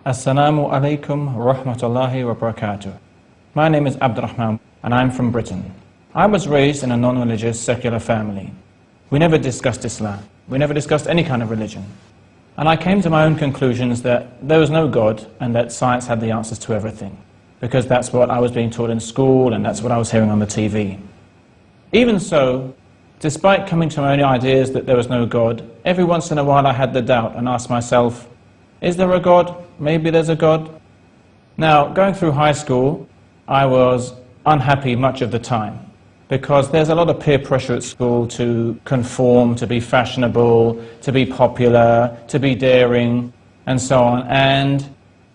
Assalamu alaikum rahmatullahi wa barakatuh. My name is Abdulrahman and I'm from Britain. I was raised in a non-religious secular family. We never discussed Islam. We never discussed any kind of religion. And I came to my own conclusions that there was no God and that science had the answers to everything. Because that's what I was being taught in school and that's what I was hearing on the TV. Even so, despite coming to my own ideas that there was no God, every once in a while I had the doubt and asked myself, is there a God? Maybe there's a God. Now, going through high school, I was unhappy much of the time because there's a lot of peer pressure at school to conform, to be fashionable, to be popular, to be daring, and so on. And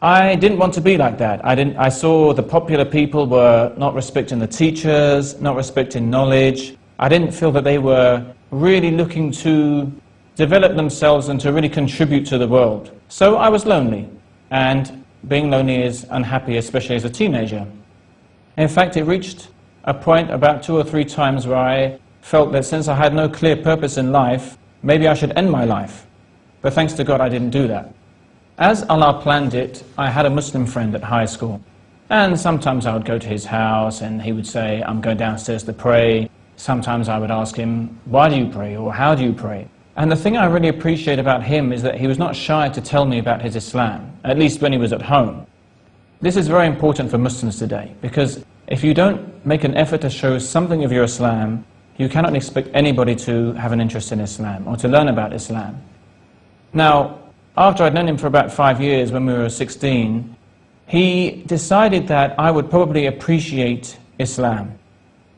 I didn't want to be like that. I saw the popular people were not respecting the teachers, not respecting knowledge. I didn't feel that they were really looking to develop themselves and to really contribute to the world. So I was lonely, and being lonely is unhappy, especially as a teenager. In fact, it reached a point about 2 or 3 times where I felt that since I had no clear purpose in life, maybe I should end my life. But thanks to God, I didn't do that. As Allah planned it, I had a Muslim friend at high school. And sometimes I would go to his house and he would say, I'm going downstairs to pray. Sometimes I would ask him, why do you pray? Or how do you pray? And the thing I really appreciate about him is that he was not shy to tell me about his Islam, at least when he was at home. This is very important for Muslims today, because if you don't make an effort to show something of your Islam, you cannot expect anybody to have an interest in Islam or to learn about Islam. Now, after I'd known him for about 5 years, when we were 16, he decided that I would probably appreciate Islam.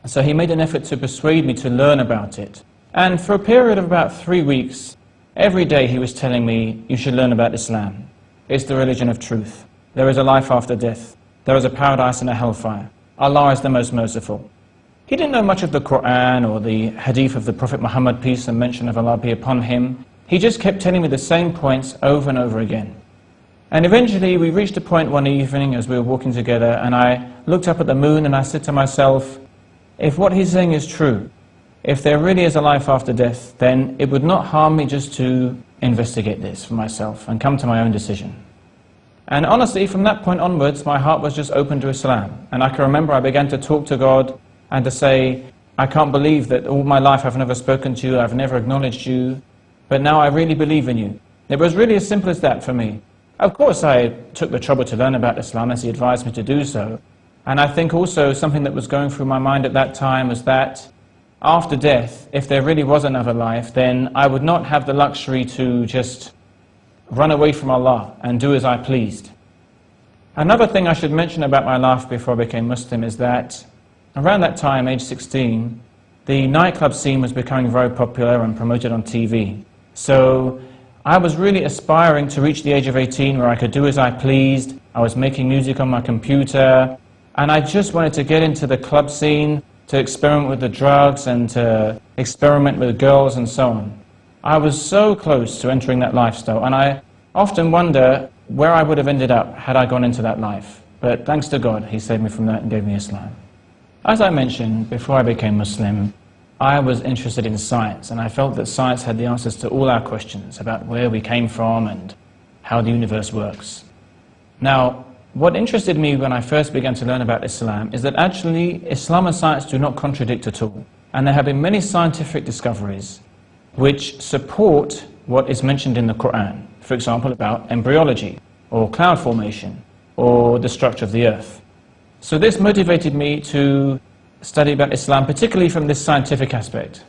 So he made an effort to persuade me to learn about it. And for a period of about 3 weeks, every day he was telling me, you should learn about Islam. It's the religion of truth. There is a life after death. There is a paradise and a hellfire. Allah is the most merciful. He didn't know much of the Quran or the hadith of the Prophet Muhammad, peace and mention of Allah be upon him. He just kept telling me the same points over and over again. And eventually we reached a point one evening as we were walking together, and I looked up at the moon and I said to myself, if what he's saying is true, if there really is a life after death, then it would not harm me just to investigate this for myself and come to my own decision. And honestly, from that point onwards, my heart was just open to Islam. And I can remember I began to talk to God and to say, I can't believe that all my life I've never spoken to you, I've never acknowledged you, but now I really believe in you. It was really as simple as that for me. Of course, I took the trouble to learn about Islam as he advised me to do so. And I think also something that was going through my mind at that time was that after death, if there really was another life, then I would not have the luxury to just run away from Allah and do as I pleased. Another thing I should mention about my life before I became Muslim is that around that time, age 16, the nightclub scene was becoming very popular and promoted on TV. So I was really aspiring to reach the age of 18 where I could do as I pleased. I was making music on my computer, and I just wanted to get into the club scene, to experiment with the drugs and to experiment with girls and so on. I was so close to entering that lifestyle, and I often wonder where I would have ended up had I gone into that life. But thanks to God, He saved me from that and gave me Islam. As I mentioned, before I became Muslim, I was interested in science, and I felt that science had the answers to all our questions about where we came from and how the universe works. Now, what interested me when I first began to learn about Islam is that actually Islam and science do not contradict at all. And there have been many scientific discoveries which support what is mentioned in the Quran. For example, about embryology, or cloud formation, or the structure of the earth. So this motivated me to study about Islam, particularly from this scientific aspect.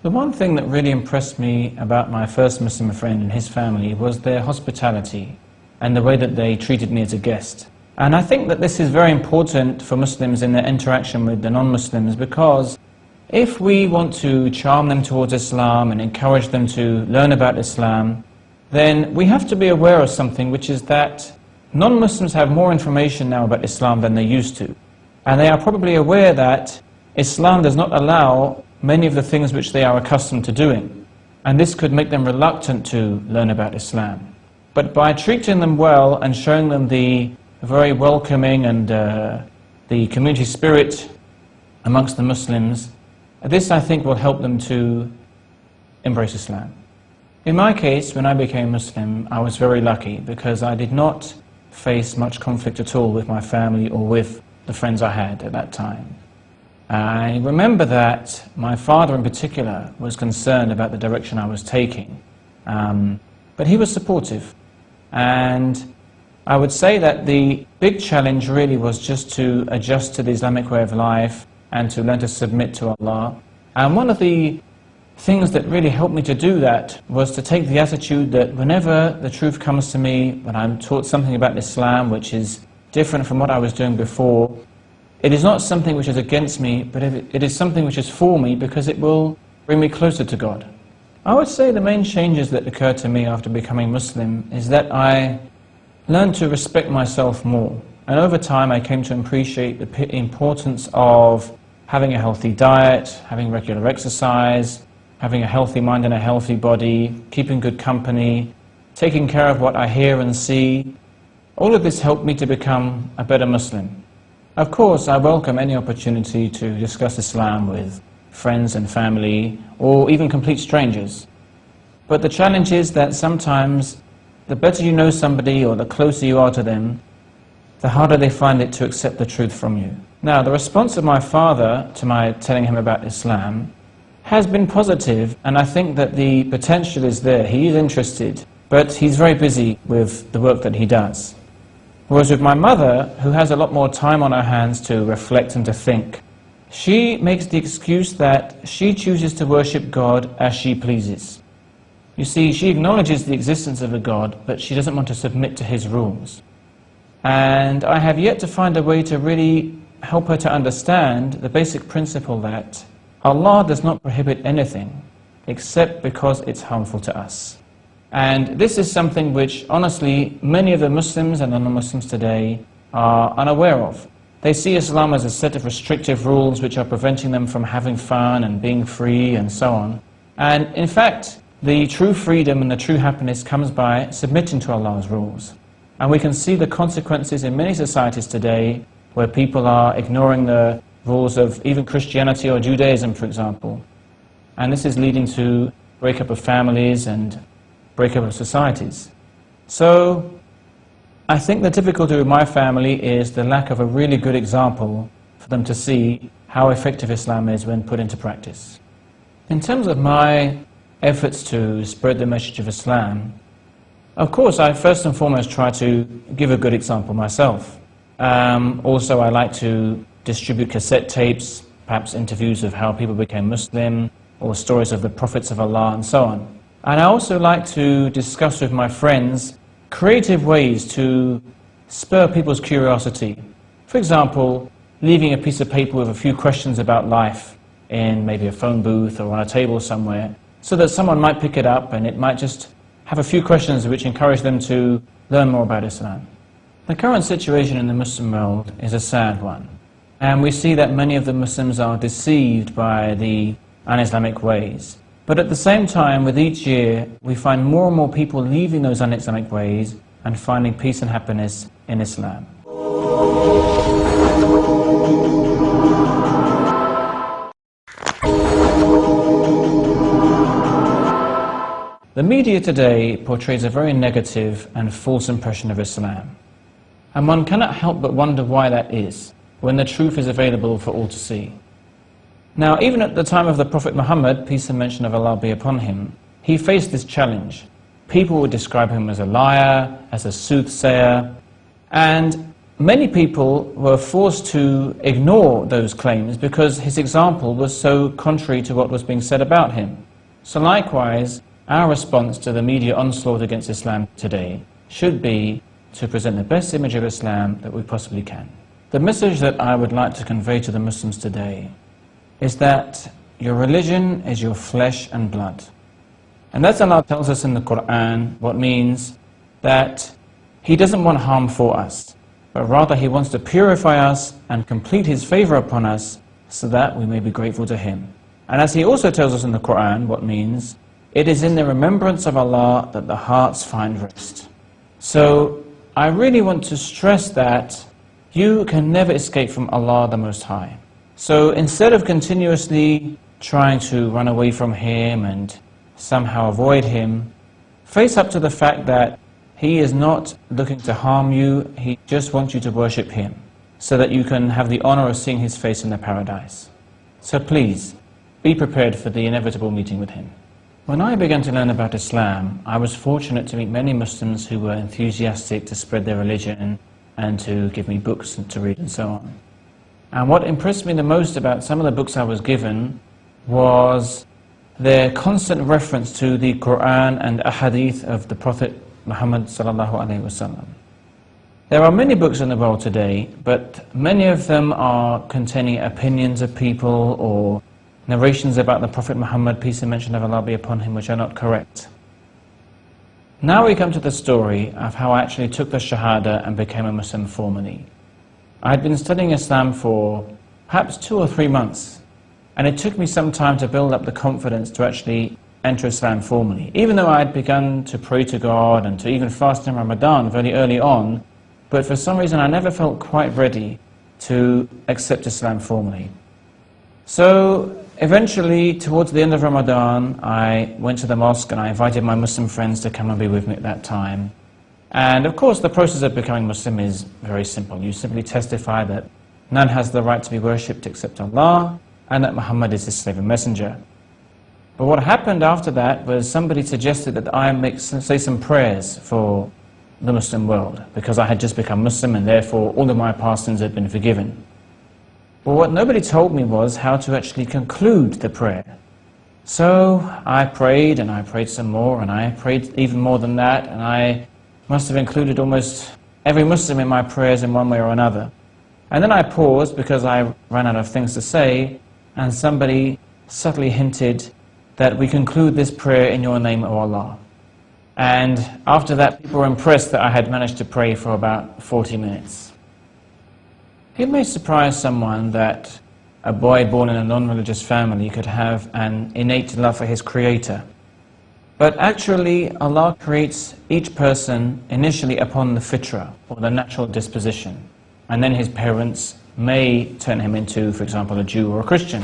The one thing that really impressed me about my first Muslim friend and his family was their hospitality and the way that they treated me as a guest. And I think that this is very important for Muslims in their interaction with the non-Muslims, because if we want to charm them towards Islam and encourage them to learn about Islam, then we have to be aware of something, which is that non-Muslims have more information now about Islam than they used to. And they are probably aware that Islam does not allow many of the things which they are accustomed to doing. And this could make them reluctant to learn about Islam. But by treating them well and showing them the very welcoming and the community spirit amongst the Muslims, this I think will help them to embrace Islam. In my case, when I became Muslim, I was very lucky because I did not face much conflict at all with my family or with the friends I had at that time. I remember that my father in particular was concerned about the direction I was taking, but he was supportive. And I would say that the big challenge really was just to adjust to the Islamic way of life and to learn to submit to Allah. And one of the things that really helped me to do that was to take the attitude that whenever the truth comes to me, when I'm taught something about Islam which is different from what I was doing before, it is not something which is against me, but it is something which is for me, because it will bring me closer to God. I would say the main changes that occurred to me after becoming Muslim is that I learned to respect myself more. And over time I came to appreciate the importance of having a healthy diet, having regular exercise, having a healthy mind and a healthy body, keeping good company, taking care of what I hear and see. All of this helped me to become a better Muslim. Of course, I welcome any opportunity to discuss Islam with friends and family, or even complete strangers. But the challenge is that sometimes the better you know somebody or the closer you are to them, the harder they find it to accept the truth from you. Now, the response of my father to my telling him about Islam has been positive, and I think that the potential is there. He is interested, but he's very busy with the work that he does. Whereas with my mother, who has a lot more time on her hands to reflect and to think, she makes the excuse that she chooses to worship God as she pleases. You see, she acknowledges the existence of a God, but she doesn't want to submit to His rules. And I have yet to find a way to really help her to understand the basic principle that Allah does not prohibit anything except because it's harmful to us. And this is something which, honestly, many of the Muslims and non-Muslims today are unaware of. They see Islam as a set of restrictive rules which are preventing them from having fun and being free and so on. And in fact, the true freedom and the true happiness comes by submitting to Allah's rules. And we can see the consequences in many societies today where people are ignoring the rules of even Christianity or Judaism, for example. And this is leading to breakup of families and breakup of societies. So I think the difficulty with my family is the lack of a really good example for them to see how effective Islam is when put into practice. In terms of my efforts to spread the message of Islam, of course I first and foremost try to give a good example myself. Also I like to distribute cassette tapes, perhaps interviews of how people became Muslim, or stories of the prophets of Allah and so on. And I also like to discuss with my friends creative ways to spur people's curiosity. For example, leaving a piece of paper with a few questions about life in maybe a phone booth or on a table somewhere, so that someone might pick it up and it might just have a few questions which encourage them to learn more about Islam. The current situation in the Muslim world is a sad one. And we see that many of the Muslims are deceived by the un-Islamic ways. But at the same time, with each year, we find more and more people leaving those un-Islamic ways and finding peace and happiness in Islam. The media today portrays a very negative and false impression of Islam. And one cannot help but wonder why that is, when the truth is available for all to see. Now, even at the time of the Prophet Muhammad, peace and mention of Allah be upon him, he faced this challenge. People would describe him as a liar, as a soothsayer, and many people were forced to ignore those claims because his example was so contrary to what was being said about him. So likewise, our response to the media onslaught against Islam today should be to present the best image of Islam that we possibly can. The message that I would like to convey to the Muslims today is that your religion is your flesh and blood. And that's Allah tells us in the Quran, what means that He doesn't want harm for us, but rather He wants to purify us and complete His favor upon us so that we may be grateful to Him. And as He also tells us in the Quran, what means, it is in the remembrance of Allah that the hearts find rest. So I really want to stress that you can never escape from Allah the Most High. So instead of continuously trying to run away from Him and somehow avoid Him, face up to the fact that He is not looking to harm you, He just wants you to worship Him, so that you can have the honor of seeing His face in the paradise. So please, be prepared for the inevitable meeting with Him. When I began to learn about Islam, I was fortunate to meet many Muslims who were enthusiastic to spread their religion and to give me books to read and so on. And what impressed me the most about some of the books I was given was their constant reference to the Quran and Ahadith of the Prophet Muhammad sallallahu alaihi wasallam. There are many books in the world today, but many of them are containing opinions of people or narrations about the Prophet Muhammad, peace and mention of Allah be upon him, which are not correct. Now we come to the story of how I actually took the Shahada and became a Muslim formally. I had been studying Islam for perhaps 2 or 3 months, and it took me some time to build up the confidence to actually enter Islam formally. Even though I had begun to pray to God and to even fast in Ramadan very early on, but for some reason I never felt quite ready to accept Islam formally. So eventually, towards the end of Ramadan, I went to the mosque and I invited my Muslim friends to come and be with me at that time. And of course the process of becoming Muslim is very simple. You simply testify that none has the right to be worshipped except Allah, and that Muhammad is His slave and messenger. But what happened after that was somebody suggested that I say some prayers for the Muslim world, because I had just become Muslim and therefore all of my past sins had been forgiven. But what nobody told me was how to actually conclude the prayer. So I prayed and I prayed some more and I prayed even more than that, and I must have included almost every Muslim in my prayers in one way or another. And then I paused because I ran out of things to say, and somebody subtly hinted that we conclude this prayer in your name, O Allah. And after that, people were impressed that I had managed to pray for about 40 minutes. It may surprise someone that a boy born in a non-religious family could have an innate love for his Creator. But actually, Allah creates each person initially upon the fitrah, or the natural disposition. And then his parents may turn him into, for example, a Jew or a Christian.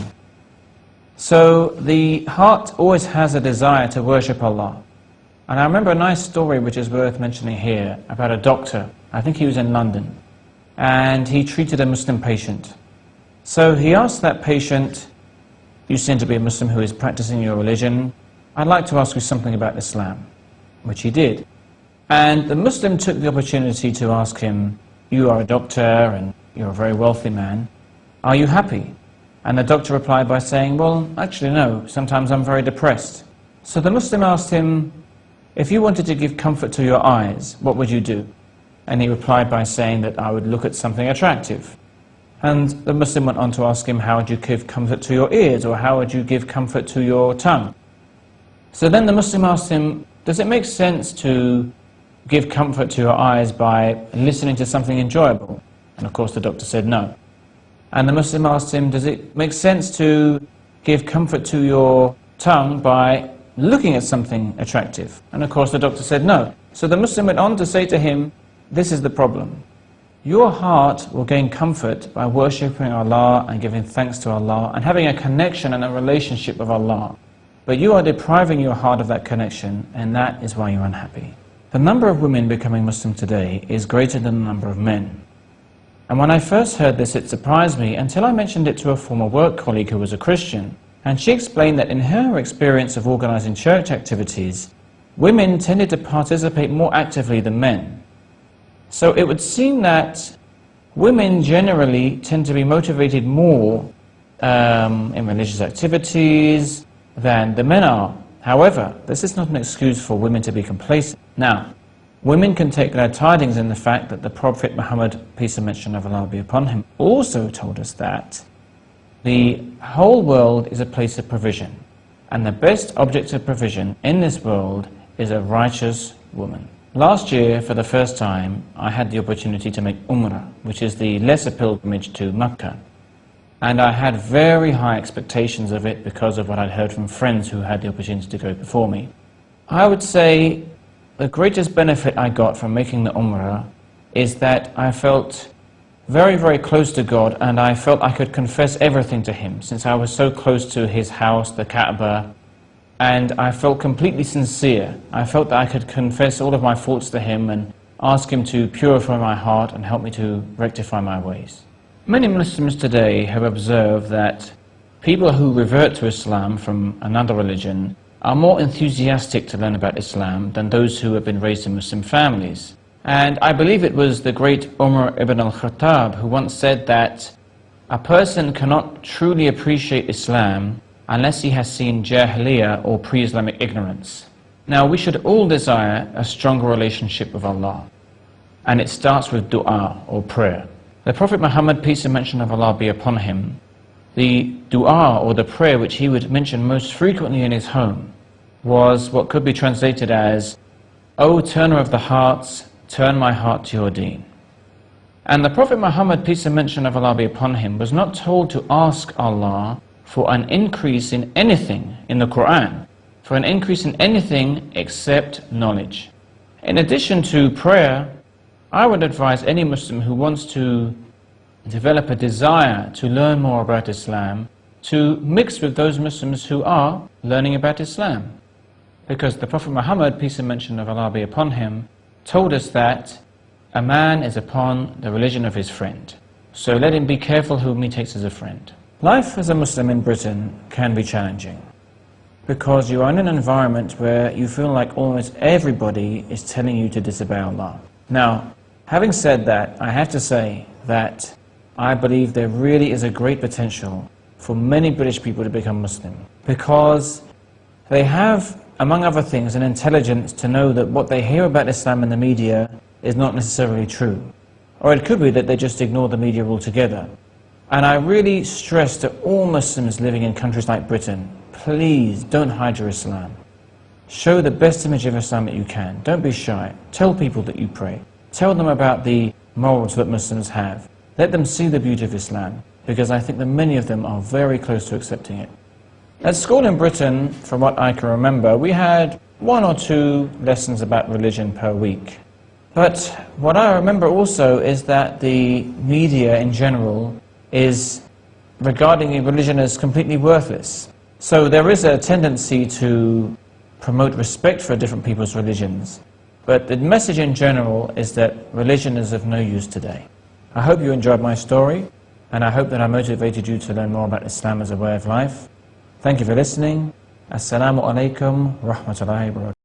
So the heart always has a desire to worship Allah. And I remember a nice story which is worth mentioning here about a doctor. I think he was in London. And he treated a Muslim patient. So he asked that patient, "You seem to be a Muslim who is practicing your religion. I'd like to ask you something about Islam," which he did. And the Muslim took the opportunity to ask him, "You are a doctor and you're a very wealthy man. Are you happy?" And the doctor replied by saying, "Well, actually no, sometimes I'm very depressed." So the Muslim asked him, "If you wanted to give comfort to your eyes, what would you do?" And he replied by saying that I would look at something attractive. And the Muslim went on to ask him, "How would you give comfort to your ears, or how would you give comfort to your tongue?" So then the Muslim asked him, "Does it make sense to give comfort to your eyes by listening to something enjoyable?" And of course the doctor said no. And the Muslim asked him, "Does it make sense to give comfort to your tongue by looking at something attractive?" And of course the doctor said no. So the Muslim went on to say to him, "This is the problem. Your heart will gain comfort by worshipping Allah and giving thanks to Allah and having a connection and a relationship with Allah. But you are depriving your heart of that connection, and that is why you're unhappy." The number of women becoming Muslim today is greater than the number of men. And when I first heard this, it surprised me until I mentioned it to a former work colleague who was a Christian. And she explained that in her experience of organizing church activities, women tended to participate more actively than men. So it would seem that women generally tend to be motivated more in religious activities than the men are. However, this is not an excuse for women to be complacent. Now, women can take glad tidings in the fact that the Prophet Muhammad, peace and mention of Allah be upon him, also told us that the whole world is a place of provision, and the best object of provision in this world is a righteous woman. Last year, for the first time, I had the opportunity to make Umrah, which is the lesser pilgrimage to Makkah. And I had very high expectations of it because of what I'd heard from friends who had the opportunity to go before me. I would say the greatest benefit I got from making the Umrah is that I felt very, very close to God, and I felt I could confess everything to Him, since I was so close to His house, the Kaaba, and I felt completely sincere. I felt that I could confess all of my faults to him and ask him to purify my heart and help me to rectify my ways. Many Muslims today have observed that people who revert to Islam from another religion are more enthusiastic to learn about Islam than those who have been raised in Muslim families. And I believe it was the great Umar ibn al-Khattab who once said that a person cannot truly appreciate Islam unless he has seen Jahiliyyah or pre-Islamic ignorance. Now, we should all desire a stronger relationship with Allah, and it starts with dua or prayer. The Prophet Muhammad, peace and mention of Allah be upon him, the dua or the prayer which he would mention most frequently in his home was what could be translated as, "O turner of the hearts, turn my heart to your deen." And the Prophet Muhammad, peace and mention of Allah be upon him, was not told to ask Allah for an increase in anything in the Quran, for an increase in anything except knowledge. In addition to prayer, I would advise any Muslim who wants to develop a desire to learn more about Islam to mix with those Muslims who are learning about Islam. Because the Prophet Muhammad, peace and mention of Allah be upon him, told us that a man is upon the religion of his friend. So let him be careful whom he takes as a friend. Life as a Muslim in Britain can be challenging because you are in an environment where you feel like almost everybody is telling you to disobey Allah. Now, having said that, I have to say that I believe there really is a great potential for many British people to become Muslim because they have, among other things, an intelligence to know that what they hear about Islam in the media is not necessarily true. Or it could be that they just ignore the media altogether. And I really stress to all Muslims living in countries like Britain, please don't hide your Islam. Show the best image of Islam that you can. Don't be shy. Tell people that you pray. Tell them about the morals that Muslims have. Let them see the beauty of Islam, because I think that many of them are very close to accepting it. At school in Britain, from what I can remember, we had 1 or 2 lessons about religion per week. But what I remember also is that the media in general is regarding religion as completely worthless. So there is a tendency to promote respect for different people's religions. But the message in general is that religion is of no use today. I hope you enjoyed my story, and I hope that I motivated you to learn more about Islam as a way of life. Thank you for listening. Assalamu alaikum wa rahmatullahi wa barakatuh.